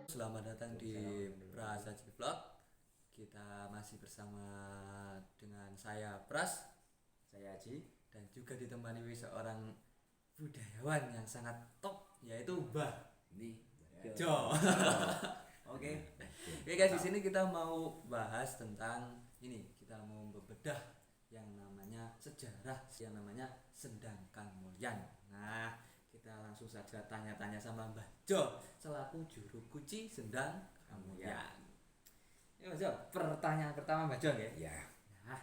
Selamat datang di Prasaji Vlog. Kita masih bersama dengan saya Pras, Saya Haji. dan juga ditemani seorang budayawan yang sangat top, yaitu Mbah Ini Jo. Oke. Oke guys, di sini kita mau bahas tentang ini. Kita mau membedah yang namanya sejarah, yang namanya Sendang Kamulyan. Nah, kita langsung saja tanya-tanya sama Mbah Jo selaku juru kunci Sendang Kamulyan. Ya Mas Jo, pertanyaan pertama Mbah Jo ya. Ya, Nah,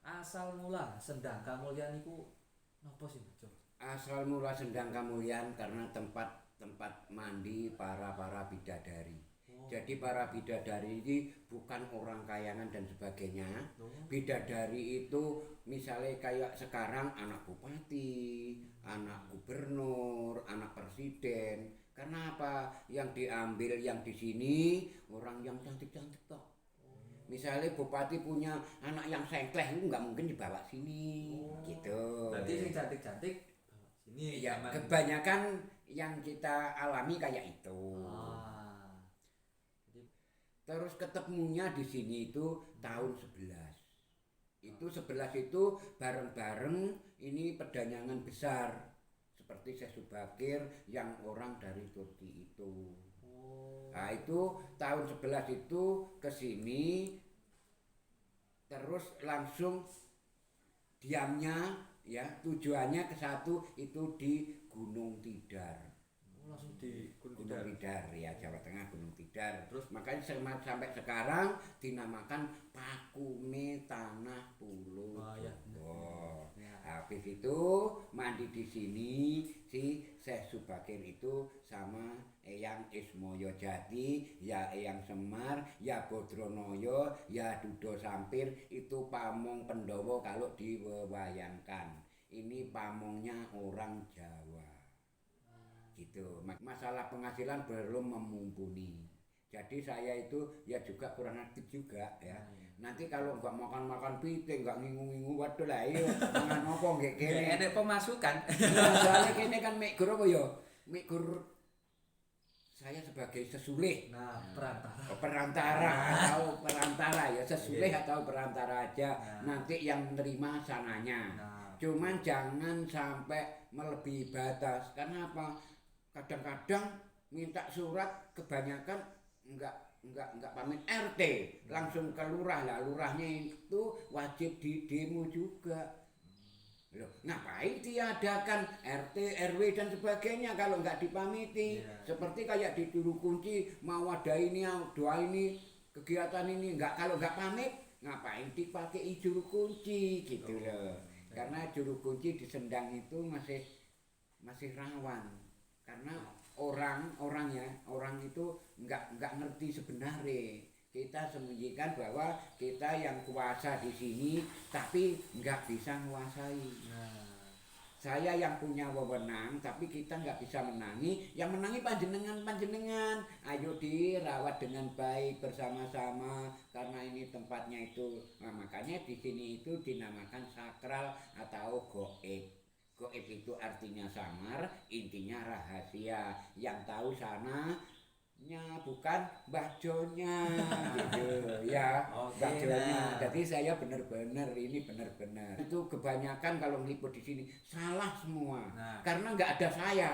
asal mula Sendang Kamulyan itu nopo sih Mbah Jo? asal mula Sendang Kamulyan karena tempat mandi para bidadari. Oh. Jadi para bidadari ini bukan orang kayangan dan sebagainya. Oh. Bidadari itu misalnya kayak sekarang anak bupati, anak gubernur, anak presiden. Karena apa? Yang diambil yang di sini orang yang cantik-cantik toh. Misalnya bupati punya anak yang sengkleh itu nggak mungkin dibawa sini, gitu. Berarti yang cantik-cantik bawa sini. Ya, zaman. kebanyakan yang kita alami kayak itu. Ah. Jadi Terus ketemunya di sini itu tahun 11. Itu 11 itu bareng-bareng ini pedanyangan besar. Seperti Syekh Subakir yang orang dari Turki itu. oh. Nah, itu tahun 11 itu ke sini terus langsung diamnya ya tujuannya ke satu itu di Gunung Tidar. Langsung di Gunung Tidar ya, Jawa Tengah, Gunung Tidar. Terus? Makanya sampai sekarang dinamakan Pakume Tanah Pulo Oh, ya. Jowo. Ya. Habis itu mandi di sini si Syekh Subakir itu sama Eyang Ismoyo Jati, ya Eyang Semar, ya Bodronoyo, ya Dudo Sampir, itu pamong Pendowo kalau diwewayankan. Ini pamongnya orang Jawa. Gitu. Masalah penghasilan belum memumpuni. Jadi saya itu ya juga kurang aktif juga ya. Nanti kalau nggak makan piting, nggak ngingu-ngingu, waduh lah iya mangan apa nggih Kayak kene. ada pemasukan. Nah, soalnya kene kan mek gur apa ya? Mek gur saya sebagai sesulih. Nah, perantara. Perantara ya, sesulih atau perantara aja. Nah. Nanti yang menerima sananya. Nah, Cuman jangan sampai melebihi batas. Karena apa? Kadang-kadang minta surat kebanyakan enggak pamit RT, langsung ke lurah lah. Lurahnya itu wajib di demo juga. Loh, ngapain diadakan RT, RW dan sebagainya kalau nggak dipamiti? Yeah. Seperti kayak di juru kunci mau ada ini, doa ini, kegiatan ini kalau nggak pamit, ngapain dipakai juru kunci gitu loh. Karena juru kunci di Sendang itu masih rawan. Karena orang itu nggak ngerti sebenarnya. Kita sembunyikan bahwa kita yang kuasa di sini tapi nggak bisa menguasai. nah, Saya yang punya wewenang tapi kita nggak bisa menangi. Yang menangi panjenengan. Ayo dirawat dengan baik bersama-sama karena ini tempatnya itu. Nah, makanya di sini itu dinamakan sakral atau goib. Goib itu artinya samar, intinya rahasia. Yang tahu sana bukan Mbah Jonya gitu ya. Oke, Mbah Jonya. nah. Jadi saya benar-benar itu kebanyakan kalau meliput di sini salah semua. Nah. Karena nggak ada saya.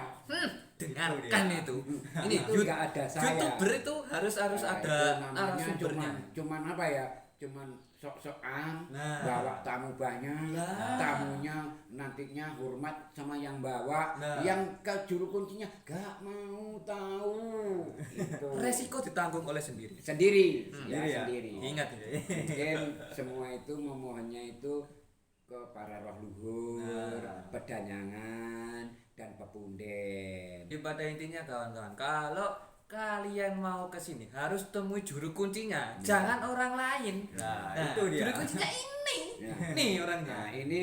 dengarkan itu. Ini Itu nggak ada saya. YouTuber itu harus Nah, ada itu namanya narasumbernya. cuman apa ya? Cuman sok-sokan Nah. bawa tamu banyak, Nah. tamunya nantinya hormat sama yang bawa, Nah. yang ke juru kuncinya gak mau tahu. Itu Resiko ditanggung oleh sendiri. sendiri, Ya. sendiri. Ingat ya. Mungkin semua itu memohonnya itu ke para roh luhur, Nah. pedanyangan dan pepunden. Jadi pada intinya kawan-kawan, kalau kalian mau ke sini harus temui juru kuncinya, jangan orang lain. Nah, itu dia. Juru kuncinya ini. Ya. Nih orangnya. Nah, ini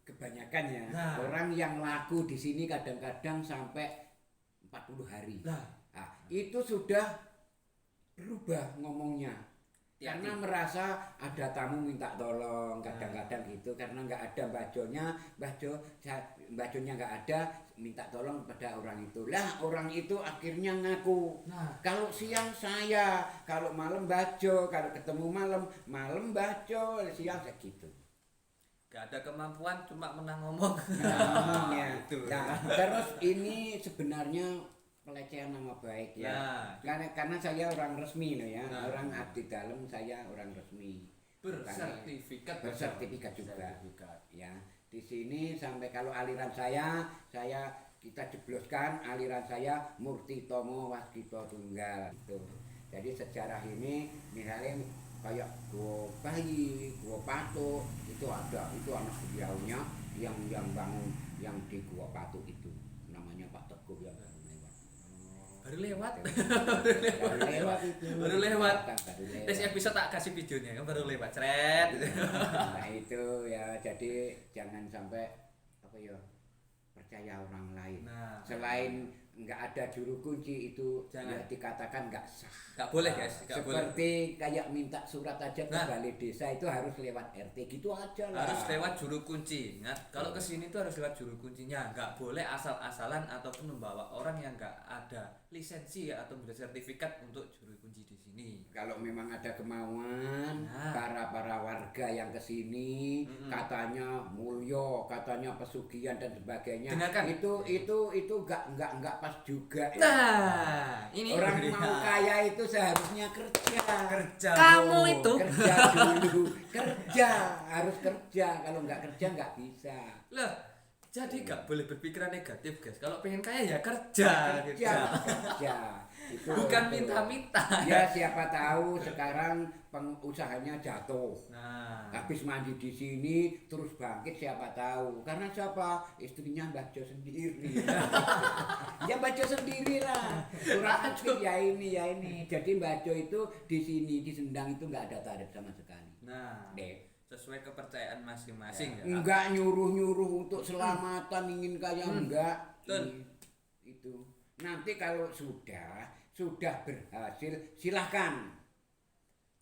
kebanyakan ya. Nah. Orang yang laku di sini kadang-kadang sampai 40 hari. Nah, Nah, itu sudah berubah ngomongnya. Karena merasa ada tamu minta tolong kadang-kadang gitu, karena nggak ada bajonya nggak ada, minta tolong kepada orang itu. Lah orang itu akhirnya ngaku. Kalau siang saya, kalau malam bajo, kalau ketemu malam bajo, siang segitu. Gak ada kemampuan, cuma menang ngomong. Ngomongnya. Itu. Nah, terus ini sebenarnya pelecehan nama baik ya. Karena saya orang resmi loh ya, orang abdi dalam, saya orang resmi. Bersertifikat juga. Ya. Di sini sampai kalau aliran kita jebloskan aliran saya Murti Tomo Waskito Tunggal gitu. Jadi sejarah ini misalnya kayak Gua Bayi, Gua Patuk itu ada, itu anak beliaunya yang bangun yang di Gua Patuk itu namanya Pak Teguh yang baru lewat itu. Baru lewat. Tes episode tak kasih videonya kan baru lewat cret. Nah itu ya, jadi jangan sampai percaya orang lain. Selain nggak ada juru kunci itu ya dikatakan nggak sah. Nggak boleh guys. Seperti kayak minta surat aja ke balai desa itu harus lewat RT gitu aja lah. Harus lewat juru kunci. Nah, kalau kesini tuh harus lewat juru kuncinya. Nggak boleh asal-asalan ataupun membawa orang yang nggak ada lisensi atau sertifikat untuk juru kunci di sini. Kalau memang ada kemauan para warga yang kesini katanya mulyo, katanya pesugihan dan sebagainya. Dengarkan. Itu nggak pas juga. Nah, ini orang mau kaya itu seharusnya kerja. Kamu itu kerja dulu, harus kerja. Kalau nggak kerja nggak bisa. Lah, jadi nggak boleh berpikiran negatif guys. Kalau pengen kaya ya kerja. Itu bukan minta-minta. Ya siapa tahu sekarang usahanya jatuh. Habis mandi di sini terus bangkit siapa tahu. Karena siapa? Istrinya bajo sendiri. Ya bajo sendiri lah. Kurang aktif ya ini. Jadi bajo itu di sini di Sendang itu nggak ada tarif sama sekali. Sesuai kepercayaan masing-masing ya. Enggak nyuruh-nyuruh untuk selamatan ingin kaya enggak. Itu. Nanti kalau sudah berhasil silahkan,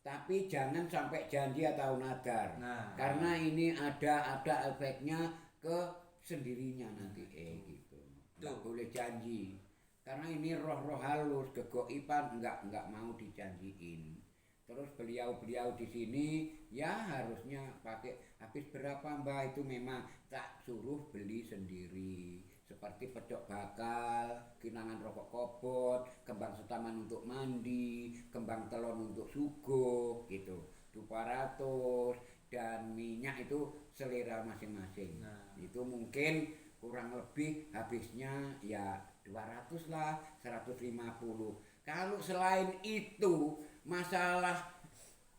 tapi jangan sampai janji atau nadar, karena ini ada efeknya ke sendirinya nanti gitu. Nggak boleh janji, karena ini roh-roh halus kegoiban nggak mau dijanjiin. Terus beliau di sini ya harusnya pakai habis berapa mbak itu memang tak suruh beli sendiri. Seperti pedok bakal, kinangan rokok kobot, kembang setaman untuk mandi, kembang telon untuk suguh gitu. 200 dan minyak itu selera masing-masing. Itu mungkin kurang lebih habisnya ya 200 lah, 150. Kalau selain itu masalah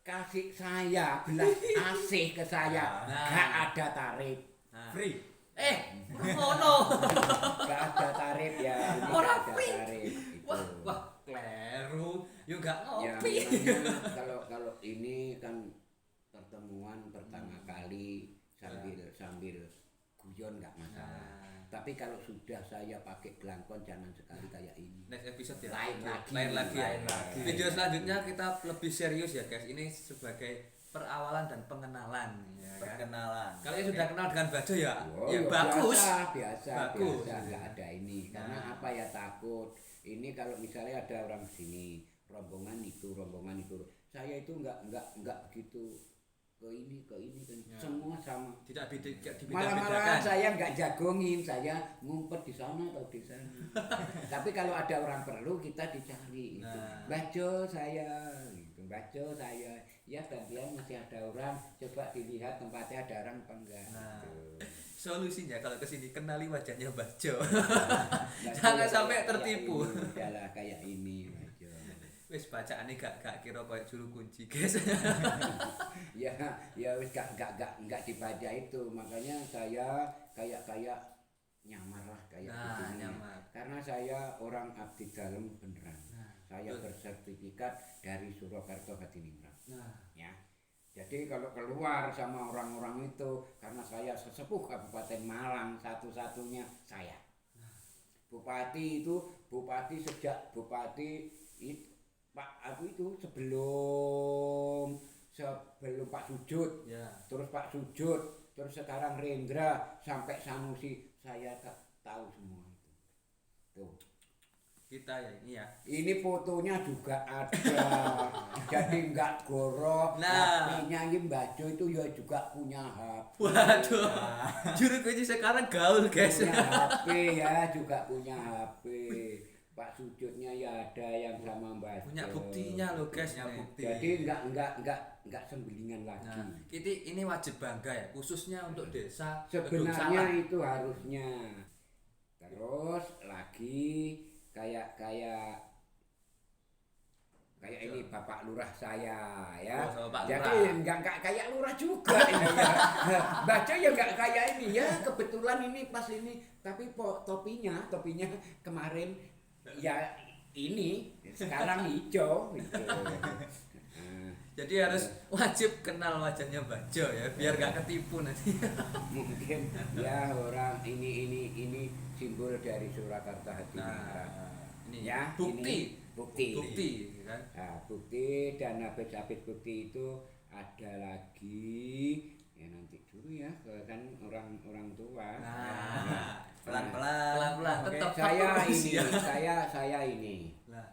kasih saya belas asih ke saya gak ada tarif. Free. Ngono. Gak ada tarif ya. Orang free. Tarif, gitu. Wah, kleru. Yo gak Ya, ngopi. kalau ini kan pertemuan pertama kali sambil guyon nggak masalah. Tapi kalau sudah saya pakai belangkon jangan sekali kayak ini. Next episode ya. Lain lagi. Video selanjutnya kita lebih serius ya guys. Ini sebagai perawalan dan pengenalan ya kan? Kalau sudah kenal dengan Bajo ya bagus. Biasa nggak ada ini. Karena apa ya takut. Ini kalau misalnya ada orang sini rombongan itu. Saya itu nggak begitu ke ini kan semua sama. Tidak beda-bedakan. Malah saya nggak jagongin, saya ngumpet di sana atau di sana. Tapi kalau ada orang perlu kita dicari. Bajo saya. Ya gantian masih ada orang, coba dilihat tempatnya ada orang apa enggak. Solusinya kalau kesini kenali wajahnya Bajo. Jangan sampai tertipu. Udahlah kayak ini Bajo. Wis bacaane gak kira koyo juru kunci guys. ya wis gak dibaca itu, makanya saya kayak nyamar lah kayak begini. Karena saya orang abdi dalam beneran. Saya bersertifikat dari Surakarta Hadiningrat. Ya. Jadi kalau keluar sama orang-orang itu, karena saya sesepuh Kabupaten Malang satu-satunya saya. Bupati sejak Bupati Pak aku itu sebelum Pak Sujud, Ya. terus Pak Sujud, terus sekarang Rendra sampai Sanusi, saya tahu semua itu. Tuh. Kita ya ini ya. Ini fotonya juga ada, jadi nggak gorok. Nah. HP-nya ini Mbak Jo itu ya juga punya HP. Waduh. Juru kunci sekarang gaul guys. Punya HP ya, juga punya HP. Pak Sujudnya ya ada yang sama Mbak Punya Jo. buktinya loh guys. Punya nih. bukti. Jadi nggak sembelingan lagi. Nah, ini wajib bangga ya, khususnya untuk desa Gedung Sebenarnya Salam. itu harusnya. Terus lagi kayak ini Bapak Lurah saya ya. Oh, sama Pak Jadi Lurah. nggak kayak lurah juga ini ya. Baca ya nggak kayak ini ya. Kebetulan ini pas ini, tapi topinya kemarin ya ini sekarang hijau gitu. Nah, Jadi harus wajib kenal wajahnya Mbak Jo ya, biar gak ketipu nanti. mungkin ya orang ini simbol dari Surakarta Hati Manggarai. Ini Ya, bukti. ini bukti. Kan? Nah, bukti dan habis bukti itu ada lagi ya nanti dulu ya kan orang tua. Nah, Pelan-pelan. pelan-pelan Oke, tetap saya fokus ini ya. saya ini Nah,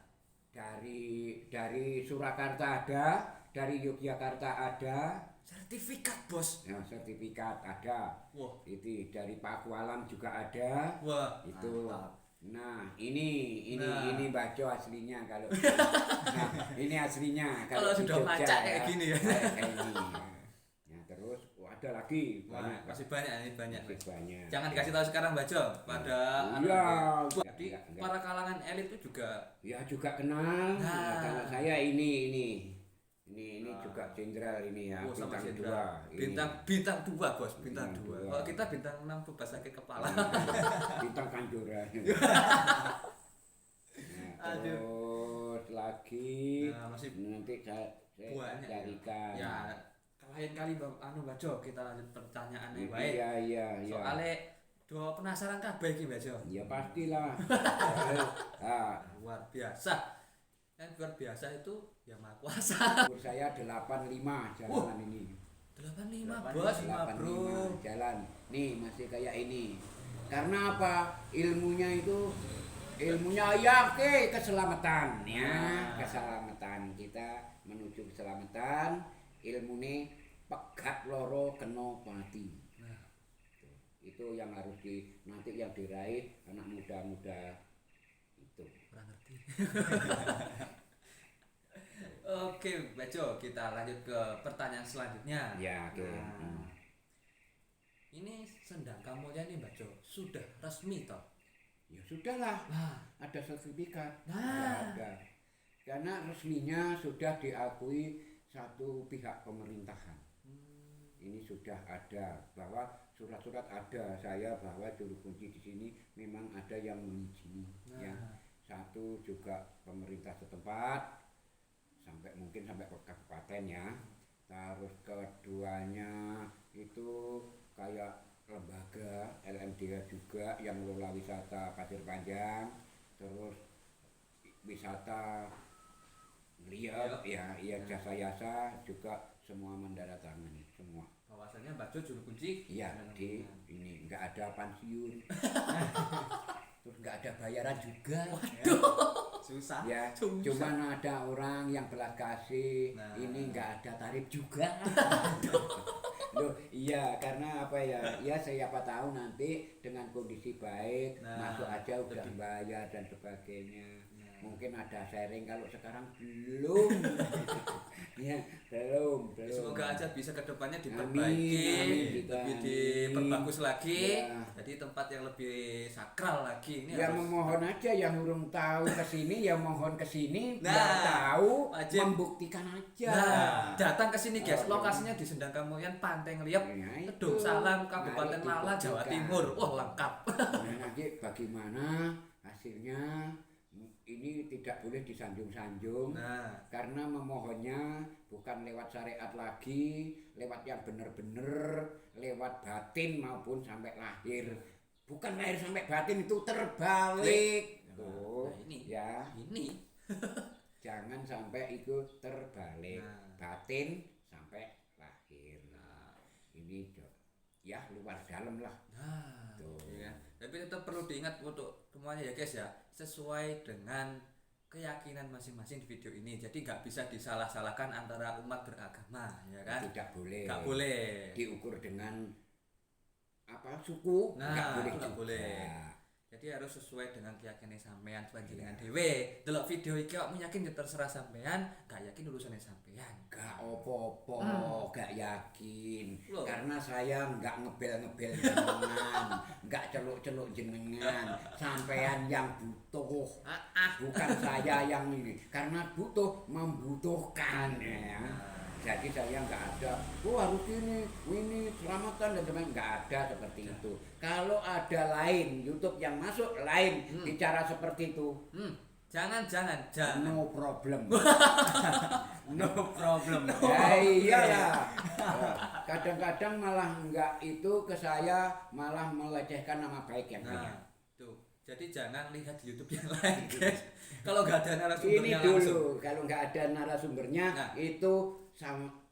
dari Surakarta ada, dari Yogyakarta ada, sertifikat bos. ya, sertifikat ada. Wah, Itu dari Pakualam juga ada. wah. Itu. Mantap. Nah, Nah. ini Bajo aslinya kalau nah, ini aslinya Kalau di sudah Jogja macak kayak gini ya. Kayak ini. Ya, terus ada lagi Wah, banyak masih banyak ini banyak. masih banyak. Jangan dikasih tahu sekarang Mbak Jo pada Iya, Jadi enggak. para kalangan elit itu juga Ya juga kenal. Nah. Nah, kalau saya ini Nah. juga jenderal ini ya, oh, sama bintang jenderal. 2. Ini. Bintang 2 bos, bintang Bintang 2. dua. Kalau kita bintang 6 tuh pas sakit kepala. Bintang Kanjora. Nah, Aduh. terus lagi Nah, masih nanti saya banyak ya. carikan. Ya, lain kali Mbak Jo kita lanjut pertanyaan yang baik. Iya. Soalnya do penasaran kabeh iki Mbak Jo. Ya pastilah. Nah, Luar biasa. Yang luar biasa itu ya Maha Kuasa. umur saya 85 jalan ini. 85 bos, 85 bro. jalan. Nih masih kayak ini. Karena apa? Ilmunya ya keselamatan ya, Nah. keselamatan kita menuju keselamatan. Ilmune pegat loro kena pati. Nah, Itu yang harus nanti yang diraih anak muda-muda itu. kurang ngerti. Oke, Mbak Jo, kita lanjut ke pertanyaan selanjutnya. Ya, oke. Nah, ini Sendang Kamulya nih Mbak Jo, sudah resmi toh? Ya sudahlah, Nah, ada sertifikat. Nah. Ada. Karena resminya sudah diakui satu pihak pemerintahan. Ini sudah ada bahwa surat-surat ada saya bahwa juru kunci di sini memang ada yang mengizini. Nah. Ya. Satu juga pemerintah setempat mungkin sampai ke kabupaten ya. Terus keduanya itu kayak lembaga LMDH juga yang mengelola wisata Pasir Panjang, terus wisata Ngeliat ya jasa yasa juga semua mendaratangani semua. bahwasannya Mbak Jo juru kunci. Iya di ini nggak ada pensiun, terus nggak ada bayaran juga. Susah. Ya, Susah. cuman ada orang yang belas kasih, Nah. ini nggak ada tarif juga. Loh, iya karena apa ya? Ya siapa tahu nanti dengan kondisi baik Nah, masuk aja udah lebih. bayar dan sebagainya. Nah. Mungkin ada sharing kalau sekarang belum. Ya, belum. Semoga aja bisa kedepannya Amin, diperbaiki, kita lebih amin. diperbagus lagi, Ya. jadi tempat yang lebih sakral lagi. Ini Ya harus memohon aja yang urung tahu kesini ya mohon kesini Nah, biar tahu wajib. membuktikan aja. Nah, datang ke sini guys, Oh, lokasinya di Sendang Kamulyan, Pantai Ngeliep, Ya, itu. Kedung Salam, Kabupaten Mari Malang, Jawa dibuktikan. Timur. Wah, lengkap. Nah, nanti bagaimana hasilnya ini tidak boleh disanjung-sanjung. Nah, Karena memohonnya bukan lewat syariat lagi, lewat yang benar-benar, lewat batin maupun sampai lahir. Bukan lahir sampai batin itu terbalik. Tuh, nah, ini. ya. Ini Jangan itu terbalik. Nah. Batin sampai lahir. Ini ya luar dalam lah. Nah, Tuh. ya. Tapi tetap perlu diingat untuk semuanya ya guys ya, sesuai dengan keyakinan masing-masing di video ini. Jadi nggak bisa disalah-salahkan antara umat beragama, ya kan? Tidak boleh. Nggak boleh. Diukur dengan apa suku, Nah, nggak boleh nggak juga. boleh. Jadi harus sesuai dengan keyakinan sampean panjenengan dhewe. Delok video iki kok yakin ya terserah sampean, gak yakin urusannya sampean. Gak opo-opo, gak yakin. Loh. Karena saya nggak ngebel-ngebel jenengan, nggak celuk-celuk jenengan. Sampean yang butuh, bukan saya yang ini. Karena butuh membutuhkan ya. Jadi saya nggak ada, harus ini selamatan dan sebagainya, nggak ada seperti itu. Kalau ada lain YouTube yang masuk lain bicara seperti itu, Jangan. no problem. No problem. Ya iyalah. Kadang-kadang malah enggak itu ke saya malah melecehkan nama baik yang punya. Nah, tuh. Jadi jangan lihat di YouTube yang lain, guys. Kalau nggak ada Ini narasumbernya dulu, langsung. kalau nggak ada narasumbernya Nah. itu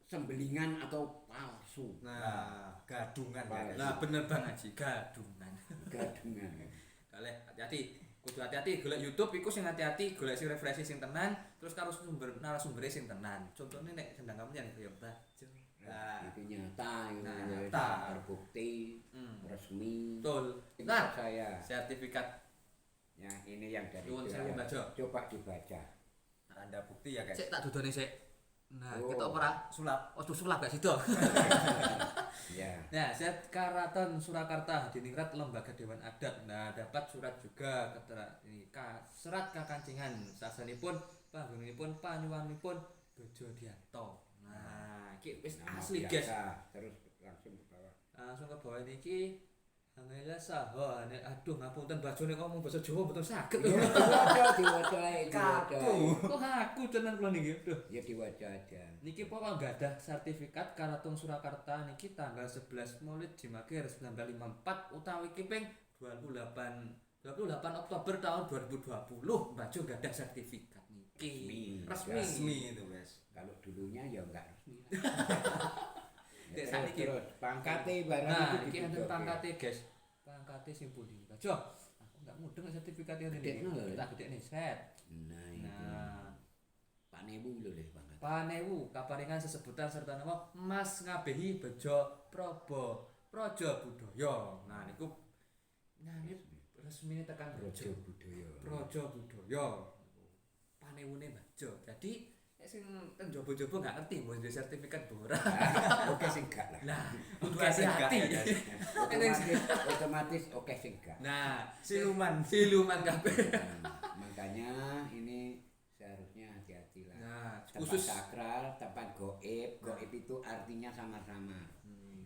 sembelingan atau palsu. Nah, gadungan ya. Nah. Nah, bener Bang Haji, gadungan. Gadungan. Kale hati-hati. Kudu hati-hati golek YouTube iku sing hati-hati, golek sing refleksi sing tenan, terus karo narasumbere sing tenan. Contohnya nek sendang kamu yang kaya bajo. Nah, Itu nyata, itu Nah, ya, nyata. terbukti, resmi. betul. Itu Nah, saya. sertifikat Ya, ini yang dari Nuwun sewu, Mbak Jo. Coba dibaca. Tanda bukti ya guys. sik tak dudone sik. Nah, Oh. kita apa ora? Sulap. Oh, sulap gak sido. Ya. Nah, Zat Karaton Surakarta Hadiningrat Lembaga Dewan Adat. Nah, dapat surat juga serat kakancingan sasanipun panggonipun panyuwanipun Bejo Dianto. Nah, iki wis Nama asli biasa. guys. Terus langsung ke bawah. Langsung ke bawah niki Angela saha aduh ngapunten bajone ngomong basa Jawa mboten saged. Diwaca aja. Kok aku tenan kula niki. Aduh. Ya diwaca aja. Niki pokok gadah sertifikat Karaton Surakarta niki tanggal 11 Maulid Jimakir 1954 utawi kiping 28 Oktober tahun 2020 Mbak Jo gadah sertifikat niki. Resmi itu guys. Kalau dulunya ya enggak resmi. Dek, Terus, sakniki. terus pangkate barang Nah, itu iki dibuka, enten ya. pangkate guys. Pangkate sing pundi? Mbak Jo, aku enggak mudeng sertifikat ini. Gedekno lho. Tak gedekne set. Nah, itu. Nah, Pak Nebu lho le pangkat. Panewu kaparingan sesebutan serta nama Mas Ngabehi Bejo Projo Budaya. Nah niku resmine tekan Rojo Bejo budaya. Projo Budaya. Panewune Bejo. Jadi nek sing ten jobo-jobo gak ngerti mau duwe sertifikat ora. Oke sing gak lah. Nah, Kudu kudu hati-hati. hati-hati ya, Otomatis oke sing gak. Nah, Siluman. kabeh. Makanya ini seharusnya hati-hati lah. Nah, Tempat khusus sakral, tempat goib. Goib itu artinya sama-sama.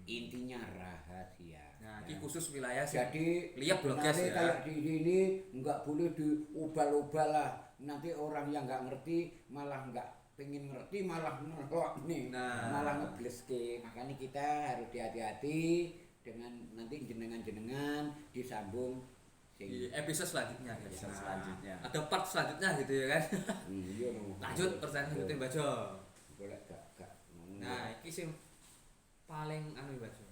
Intinya rahasia. Nah, Ya. iki khusus wilayah sing Jadi lihat blokes sebenarnya ya. kayak di sini nggak boleh diubah-ubah lah. Nanti orang yang nggak ngerti malah nggak pengen ngerti malah ngelok nih, Nah. malah ngebleske. Makanya kita harus hati-hati dengan nanti jenengan-jenengan disambung di episode selanjutnya guys. Episode Nah, selanjutnya. ada part selanjutnya gitu ya kan. Iya, no. Lanjut pertanyaan selanjutnya Mbak Jo. Boleh gak. Nah, iki sing paling anu Mbak Jo.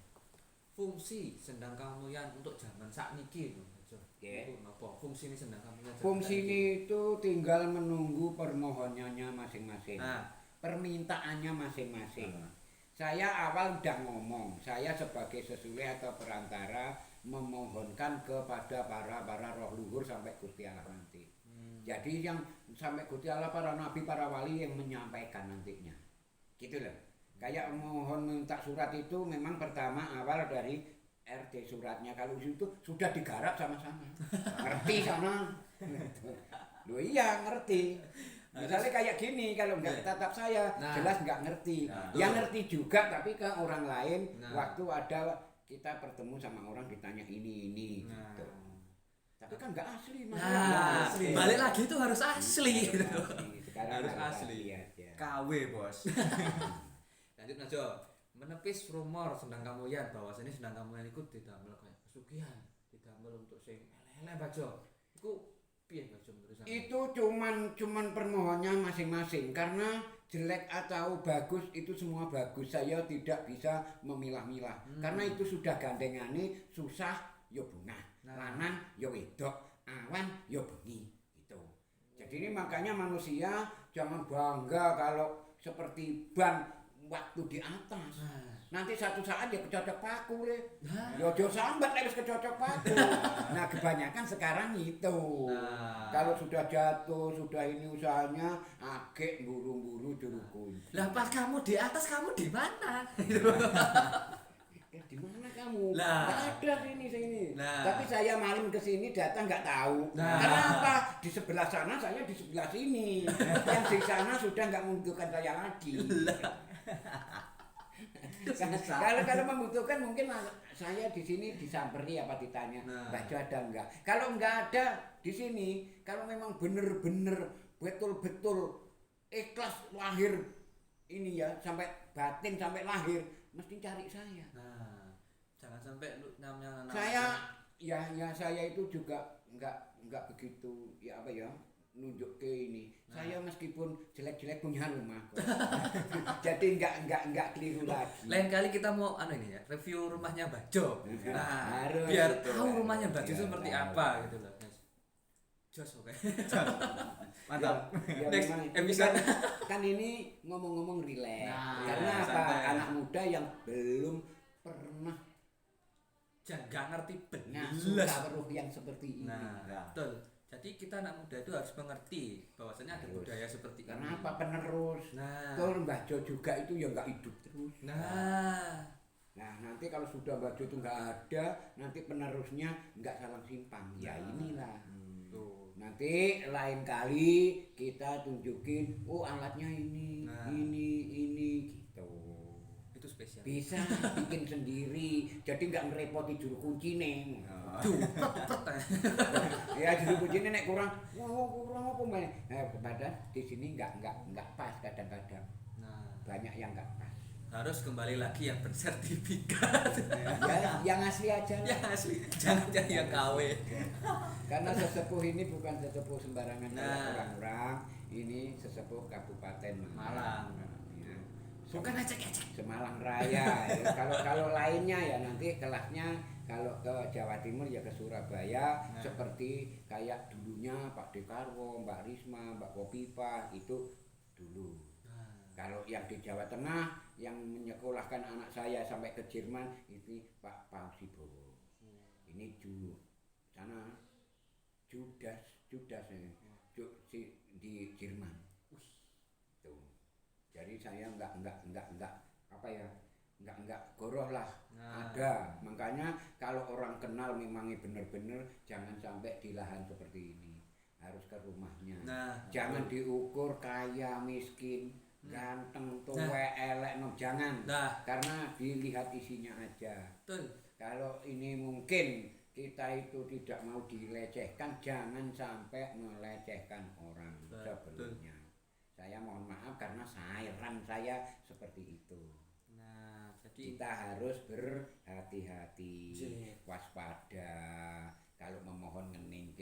Fungsi sendang kamulyan untuk zaman sakniki lho Mbak Jo. Oke. Itu napa? Fungsi ini sendang kamulyan. zaman Fungsi sakniki? ini itu tinggal menunggu permohonannya masing-masing. Nah, Permintaannya masing-masing. Nah. Saya awal udah ngomong, saya sebagai sesulih atau perantara memohonkan kepada para roh luhur sampai Gusti Allah nanti. Jadi yang sampai Gusti Allah para nabi, para wali yang menyampaikan nantinya. Gitu loh. Kayak mohon minta surat itu memang pertama awal dari RT suratnya. Kalau itu sudah digarap sama-sama. Ngerti sama. Loh iya ngerti. Misalnya kayak gini, kalau nggak tatap saya, Nah. jelas nggak ngerti. Nah, Yang ngerti juga, tapi ke orang lain, Nah. waktu ada kita bertemu sama orang ditanya ini, Nah. gitu. Tapi kan nggak asli, Mas. Nah, Nggak asli. balik lagi itu harus asli gitu. Sekarang Harus asli. aja. KW bos. Lanjut Mbak Jo. Menepis rumor sendang kamulyan bahwasanya sendang kamulyan iku didamel kayak pesugihan, didamel untuk sing elek-elek Mbak Jo. Iku piye Mas Jo menurut sampean? Itu cuman permohonannya masing-masing karena jelek atau bagus itu semua bagus. Saya tidak bisa memilah-milah karena itu sudah gandengane susah yo bungah, lanang yo wedok, awan yo bengi gitu. Jadi ini makanya manusia jangan bangga kalau seperti ban waktu di atas. Nanti satu saat ya kecocok paku le. Ya ojo sambat lek wis kecocok paku. Nah, kebanyakan sekarang itu. Kalau sudah jatuh, sudah ini usahanya agek buru-buru juru kunci. Lah pas kamu di atas kamu di mana? Di mana kamu? Lah. Nggak ada sini. Lah. Tapi saya malam ke sini datang nggak tahu. Nah. Kenapa? Di sebelah sana saya di sebelah sini. Yang di sana sudah nggak membutuhkan saya lagi. Kalau membutuhkan mungkin saya di sini disamperi apa ditanya baca ada enggak. Kalau enggak ada di sini, kalau memang benar-benar betul-betul ikhlas lahir ini ya sampai batin sampai lahir mesti cari saya. Nah, jangan sampai lu namanya Saya saya itu juga enggak begitu ya apa ya nunjuk ke ini. Saya meskipun jelek-jelek punya rumah kok. Jadi enggak keliru lagi. lain kali kita mau ini ya, review rumahnya Bajo. Nah, Harus biar itu. tahu rumahnya Bajo Biar seperti tahu. apa gitu loh, guys. Jos oke. Mantap. Ya, Next memang. episode. Kan ini ngomong-ngomong rileks. Nah, karena iya, apa? santai. Anak muda yang belum pernah Jangan gak ngerti ngasuh belas. ruh yang seperti ini. Nah, betul. Jadi kita anak muda itu harus mengerti bahwasanya ada Harus. budaya seperti ini. Karena apa? Penerus. Nah. Tuh Mbah Jo juga itu ya nggak hidup terus. Nah, Nanti kalau sudah Mbah Jo itu nggak ada, nanti penerusnya nggak salang simpang. Ya inilah. tuh. Nanti lain kali kita tunjukin, oh alatnya ini, Nah. ini gitu. Itu spesial. Bisa bikin sendiri, jadi nggak ngerepoti juru kunci nih. Ya juru kunci nek kurang apa mbak? Kepada di sini nggak pas kadang-kadang. Nah, Banyak yang nggak pas. harus kembali lagi yang bersertifikat. Ya yang asli aja lah. Ya asli, jangan jadi yang KW. Karena sesepuh ini bukan sesepuh sembarangan Nah. orang-orang. Ini sesepuh Kabupaten Malang. Ya. Bukan ecek-ecek. Semalang Raya. Ya, kalau lainnya ya nanti kelasnya kalau ke Jawa Timur ya ke Surabaya seperti kayak dulunya Pak Dekarwo, Mbak Risma, Mbak Kopipa itu dulu. Kalau yang di Jawa Tengah yang menyekolahkan anak saya sampai ke Jerman itu Pak Pausibowo. Ini sana Judas di Jerman. Tuh. Jadi saya enggak apa ya? Enggak goroh lah. Ada. Makanya kalau orang kenal memangnya bener-bener jangan sampai di lahan seperti ini. Harus ke rumahnya. Jangan diukur kaya miskin, ganteng, tuwek, elek, no jangan. Karena dilihat isinya aja. Betul. Kalau ini mungkin kita itu tidak mau dilecehkan, jangan sampai melecehkan orang sebelumnya. Saya mohon maaf karena saran saya seperti itu. Nah, jadi Kita harus berhati-hati, waspada. Kalau memohon ngening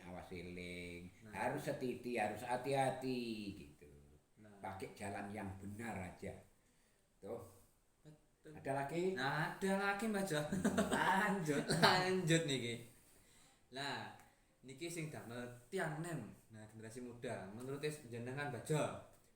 awas eling, harus setiti, harus hati-hati gitu. Pakai jalan yang benar aja. Tuh. Ada lagi? Nah, ada lagi Mbak Jo. lanjut niki. Nah, niki sing damel tiang nem. Nah, generasi muda. Menurut jenengan Mbak Jo,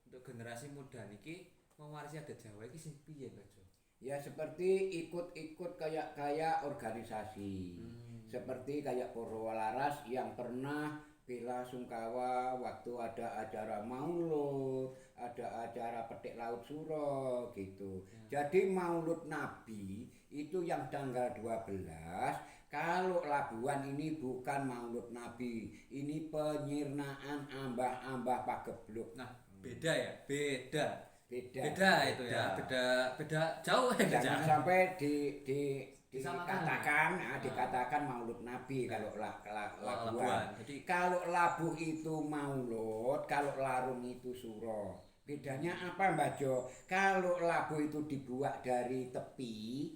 untuk generasi muda niki mewarisi adat Jawa iki sing piye Mbak Jo? Ya seperti ikut-ikut kayak organisasi. Seperti kayak Purwalaras yang pernah bela sungkawa waktu ada acara maulud, ada acara petik laut suro gitu. Jadi maulud Nabi itu yang tanggal 12, kalau Labuan ini bukan maulud Nabi, ini penyirnaan ambah-ambah pagebluk. Nah, beda ya? Beda itu ya. Beda. Beda jauh ya. Jangan sampai Disamakan. dikatakan maulud Nabi kalau Labuan. Labuan. Jadi Kalau Labuh itu maulud, kalau Larung itu suro. Bedanya apa Mbak Jo? Kalau Labuh itu dibuat dari tepi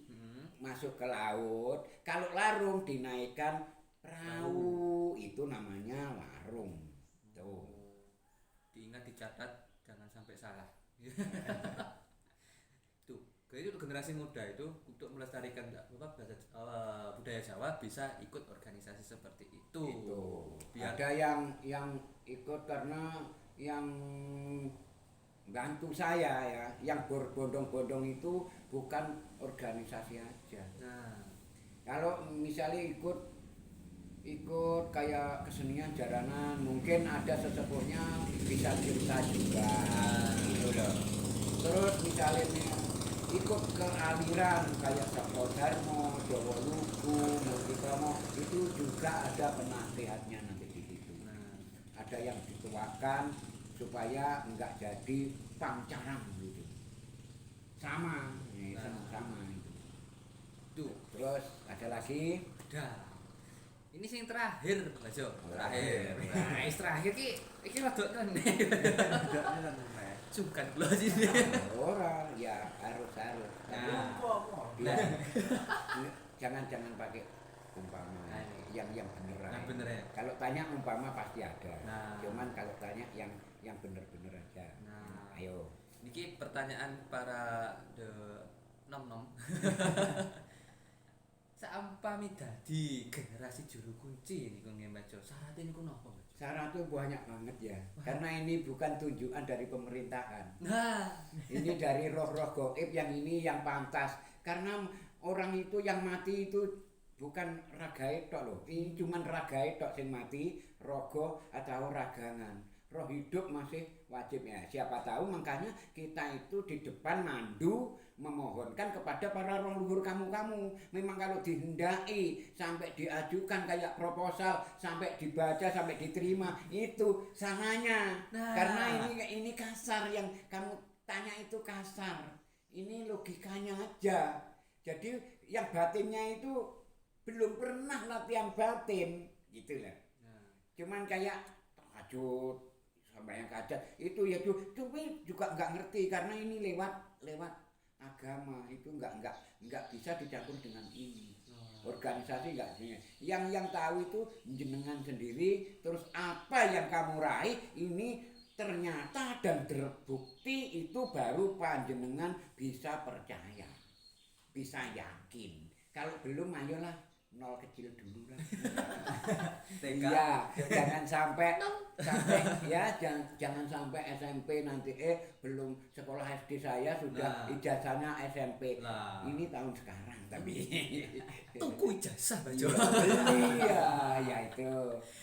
masuk ke laut, kalau Larung dinaikkan Perahu itu namanya warung. Tuh. Diingat, dicatat, jangan sampai salah. Tuh, jadi untuk generasi muda itu untuk melestarikan budaya Jawa bisa ikut organisasi seperti itu. Biar Ada yang ikut karena yang bantu saya ya, yang berbondong-bondong itu bukan organisasi aja. nah, Kalau misalnya ikut kayak kesenian jaranan, mungkin ada sesepuhnya bisa cerita juga, gitu loh. Terus misalnya ikut ke aliran kayak Sabto Dharma, Jawa Lugu, Multikrama, itu juga ada penasehatnya nanti di situ. nah, Ada yang dituakan supaya enggak jadi pancaran gitu. Sama, sama itu. tuh, Terus ada lagi. udah. Ini sing terakhir, Mas Jo. Terakhir. Nah, terakhir iki rada aneh. Bedanya kan nek. Sungkan kula sini. Orang ya harus. Nah, Dia, jangan pakai umpama Nah, yang beneran. yang bener ya. Kalau tanya umpama pasti ada. Nah. Cuman kalau tanya yang bener-bener aja. Nah. Ayo. Niki pertanyaan para the nom-nom. Saumpami dadi generasi juru kunci niku nggih Mbak Jo. Syaratnya niku napa, Mbak Jo? Syaratnya banyak banget ya. Karena ini bukan tunjukan dari pemerintahan. Nah, Ini dari roh-roh gaib yang ini yang pantas. Karena orang itu yang mati itu bukan ragai tok loh. Ini cuman ragai tok sing mati, rogo atau ragangan. Roh hidup masih wajib ya. Siapa tahu makanya kita itu di depan mandu memohonkan kepada para roh luhur kamu-kamu. Memang kalau dihendaki sampai diajukan kayak proposal, sampai dibaca, sampai diterima, itu sananya. Nah. Karena ini kasar, yang kamu tanya itu kasar. Ini logikanya aja. Jadi yang batinnya itu belum pernah latihan batin, gitu lah. nah, Cuman kayak tahajud sampai yang kacat itu ya tapi juga nggak ngerti karena ini lewat agama itu nggak bisa dicampur dengan ini. Organisasi nggak sih. Yang tahu itu jenengan sendiri. Terus apa yang kamu raih ini ternyata dan terbukti, itu baru panjenengan bisa percaya, bisa yakin. Kalau belum ayolah nol kecil dulu lah. Iya, jangan sampai ya jangan sampai SMP nanti belum sekolah SD saya sudah Nah. ijazahnya SMP. Nah. Ini tahun sekarang tapi tuku ijazah Mbak Jo. iya, ya itu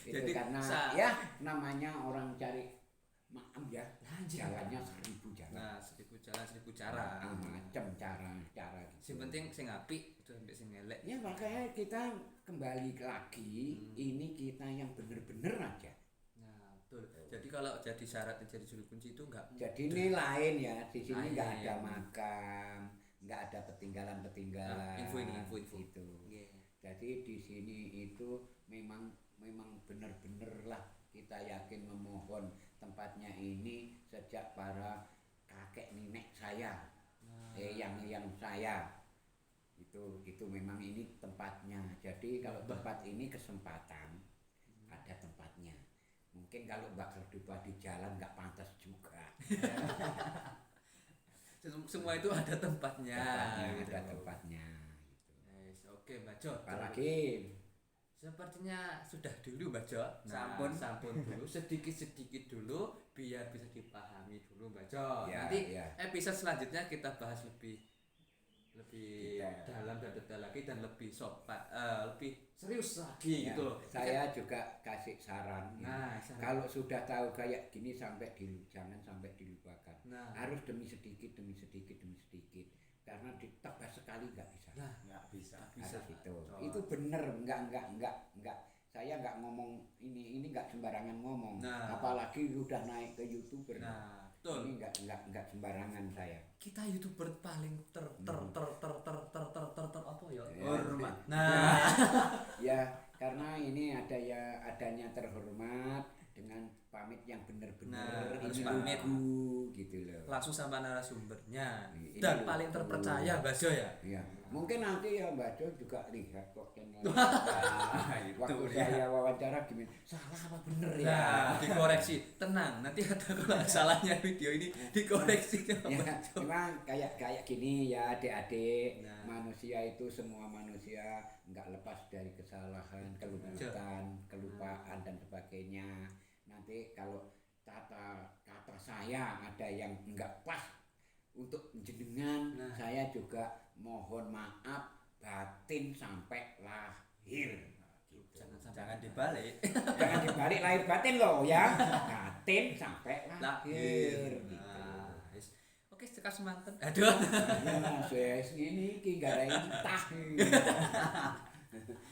Jadi, karena ya namanya orang cari maaf ya, Anjir. jalannya 1000 jalan. Nah, 1000 jalan 1000 cara. Macam cara gitu. Sing penting sing apik itu sampai sing elek. Ya makanya kita kembali lagi, ini kita yang bener-bener aja. Nah, betul. Jadi kalau jadi syarat jadi juru kunci itu enggak Jadi ini lain ya, di sini nggak Lain. ada makam, nggak ada petinggalan-petinggalan. Nah, info. Gitu. Nggih. Jadi di sini itu memang bener-bener lah kita yakin memohon tempatnya ini sejak para kakek nenek saya, Nah, yang saya itu memang ini tempatnya. Jadi kalau tempat ini kesempatan ada tempatnya. Mungkin kalau bakal dibuat di jalan nggak pantas juga. semua itu ada tempatnya. gitu. Ada tempatnya. Gitu. Yes, oke Mbak Jo. Apalagi Sepertinya sudah dulu Mbak Jo. Sampun dulu sedikit dulu biar bisa dipahami dulu Mbak Jo. Ya, Nanti ya. episode selanjutnya kita bahas lebih Detail. dalam dan detail lagi dan lebih lebih serius lagi Ya, gitu loh. saya juga kasih saran. Ya. Nah, saran. Kalau sudah tahu kayak gini jangan sampai dilupakan. Nah. Harus demi sedikit. Karena ditebas sekali nggak bisa. Nah, Nggak bisa. bisa. Harus itu. Betul. Itu bener, enggak. Saya nggak ngomong ini nggak sembarangan ngomong. Nah. Apalagi udah naik ke YouTuber. Nah, betul. Ini nggak sembarangan saya. Kita YouTuber paling ter apa ya? Ya. Hormat. Nah, Ya, karena ini adanya terhormat dengan pamit yang benar-benar Nah, harus ini pamit. lugu gitu loh. langsung sama narasumbernya Ini dan loh. paling terpercaya Mbak Jo ya. Ya, mungkin nanti ya Mbak Jo juga lihat kok channel. itu Waktu dia. saya wawancara gimana? Salah apa bener ya? Nah, dikoreksi. Tenang, nanti ada kalau salahnya video ini dikoreksi sama Ya, Mbak Jo. memang kayak gini ya adik-adik. Nah. Manusia itu semua manusia nggak lepas dari kesalahan, kelupaan dan sebagainya. Nanti kalau kata saya ada yang nggak pas untuk jenengan, Nah. saya juga mohon maaf batin sampai lahir. Gitu. Jangan dibalik. Jangan dibalik lahir batin loh ya. Batin sampai lahir. Gitu. Nah, wis. Oke, sekas manten. Aduh. Ya, ses ini iki gara entah.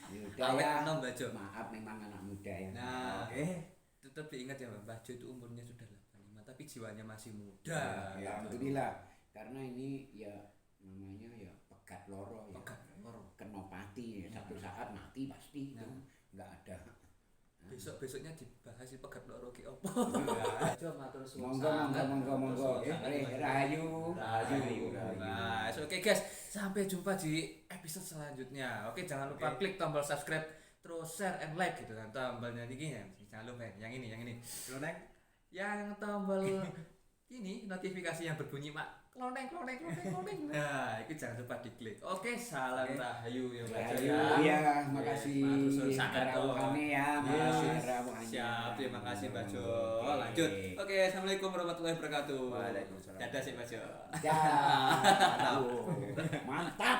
Yaudah Awet ya. enom, Mbak Jo. Maaf memang anak muda ya. Nah, Oke. tetap diingat ya Mbak Jo itu umurnya sudah 85 tapi jiwanya masih muda. Ya, alhamdulillah. Karena ini ya namanya ya pegat loro ya. Pegat loro. Kena pati ya. Satu saat mati pasti itu. Nah. Enggak ada. Besok-besoknya dibahas si pegat loro ki opo. Jo matur suwun. Monggo. Rahayu. Nah, oke guys, sampai jumpa di episode selanjutnya. Oke, jangan lupa klik tombol subscribe, terus share and like gitu kan. Tombolnya ini ya, jangan lupa ya. Yang ini. Kloneng. Yang tombol ini notifikasi yang berbunyi mak kloneng. Nah, itu jangan lupa diklik. Oke, salam rahayu ya Mbak Jo Rahayu ya. ya, makasih. Matur suwun sangat Rawuhane ya, makasih rawuhane. Siap, terima kasih Mbak Jo. Lanjut. Oke, assalamualaikum warahmatullahi wabarakatuh. Waalaikumsalam. Dadah sih Mbak Jo. Ya, mantap.